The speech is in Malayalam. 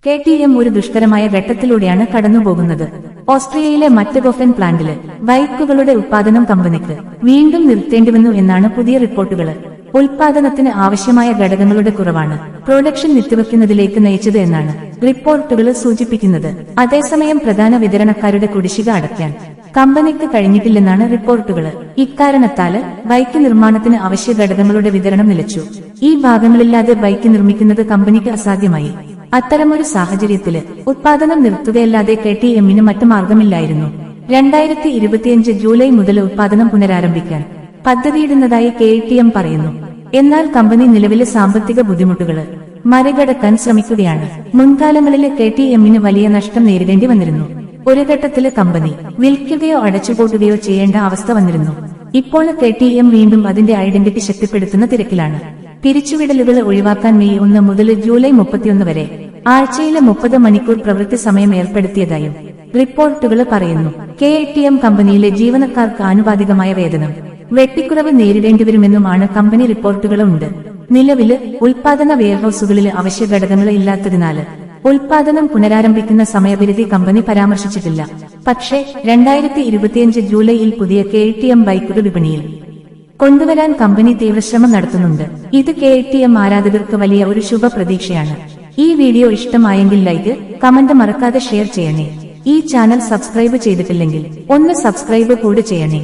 KTM ഒരു ദുഷ്കരമായ ഘട്ടത്തിലൂടെയാണ് കടന്നുപോകുന്നത്. ഓസ്ട്രിയയിലെ മറ്റഗോഫൻ പ്ലാന്റില് ബൈക്കുകളുടെ ഉത്പാദനം കമ്പനിക്ക് വീണ്ടും നിർത്തേണ്ടിവന്നു എന്നാണ് പുതിയ റിപ്പോർട്ടുകൾ. ഉൽപാദനത്തിന് ആവശ്യമായ ഘടകങ്ങളുടെ കുറവാണ് പ്രൊഡക്ഷൻ നിർത്തിവെക്കുന്നതിലേക്ക് നയിച്ചത് എന്നാണ് റിപ്പോർട്ടുകൾ സൂചിപ്പിക്കുന്നത്. അതേസമയം പ്രധാന വിതരണക്കാരുടെ കുടിശ്ശിക അടയ്ക്കാൻ കമ്പനിക്ക് കഴിഞ്ഞിട്ടില്ലെന്നാണ് റിപ്പോർട്ടുകൾ. ഇക്കാരണത്താല് ബൈക്ക് നിർമ്മാണത്തിന് അവശ്യ ഘടകങ്ങളുടെ വിതരണം നിലച്ചു. ഈ ഭാഗങ്ങളില്ലാതെ ബൈക്ക് നിർമ്മിക്കുന്നത് കമ്പനിക്ക് അസാധ്യമായി. അത്തരമൊരു സാഹചര്യത്തില് ഉത്പാദനം നിർത്തുകയല്ലാതെ KTMന് മറ്റു മാർഗമില്ലായിരുന്നു. 2025 ജൂലൈ മുതൽ ഉത്പാദനം പുനരാരംഭിക്കാൻ പദ്ധതിയിടുന്നതായി KTM പറയുന്നു. എന്നാൽ കമ്പനി നിലവിലെ സാമ്പത്തിക ബുദ്ധിമുട്ടുകൾ മറികടക്കാൻ ശ്രമിക്കുകയാണ്. മുൻകാലങ്ങളിലെ KTMന് വലിയ നഷ്ടം നേരിടേണ്ടി വന്നിരുന്നു. ഒരു ഘട്ടത്തില് കമ്പനി വിൽക്കുകയോ അടച്ചുപൂട്ടുകയോ ചെയ്യേണ്ട അവസ്ഥ വന്നിരുന്നു. ഇപ്പോൾ KTM വീണ്ടും അതിന്റെ ഐഡന്റിറ്റി ശക്തിപ്പെടുത്തുന്ന തിരക്കിലാണ്. പിരിച്ചുവിടലുകൾ ഒഴിവാക്കാൻ മെയ് 1 മുതൽ ജൂലൈ 31 വരെ ആഴ്ചയിലെ 30 മണിക്കൂർ പ്രവൃത്തി സമയം ഏർപ്പെടുത്തിയതായും റിപ്പോർട്ടുകൾ പറയുന്നു. KTM കമ്പനിയിലെ ജീവനക്കാർക്ക് ആനുപാതികമായ വേതനം വെട്ടിക്കുറവ് നേരിടേണ്ടിവരുമെന്നുമാണ് കമ്പനി റിപ്പോർട്ടുകളുണ്ട്. നിലവില് ഉൽപാദന വെയർഹൌസുകളിൽ അവശ്യ ഘടകങ്ങൾ ഇല്ലാത്തതിനാല് ഉൽപാദനം പുനരാരംഭിക്കുന്ന സമയപരിധി കമ്പനി പരാമർശിച്ചിട്ടില്ല. പക്ഷേ 2025 ജൂലൈയിൽ പുതിയ KTM ബൈക്കുകൾ വിപണിയിൽ കൊണ്ടുവരാൻ കമ്പനി തീവ്രശ്രമം നടത്തുന്നുണ്ട്. ഇത് KTM ആരാധകർക്ക് വലിയ ഒരു ശുഭ പ്രതീക്ഷയാണ്. ഈ വീഡിയോ ഇഷ്ടമായെങ്കിൽ ലൈക്ക്, കമന്റ് മറക്കാതെ ഷെയർ ചെയ്യണേ. ഈ ചാനൽ സബ്സ്ക്രൈബ് ചെയ്തിട്ടില്ലെങ്കിൽ ഒന്ന് സബ്സ്ക്രൈബ് കൂടി ചെയ്യണേ.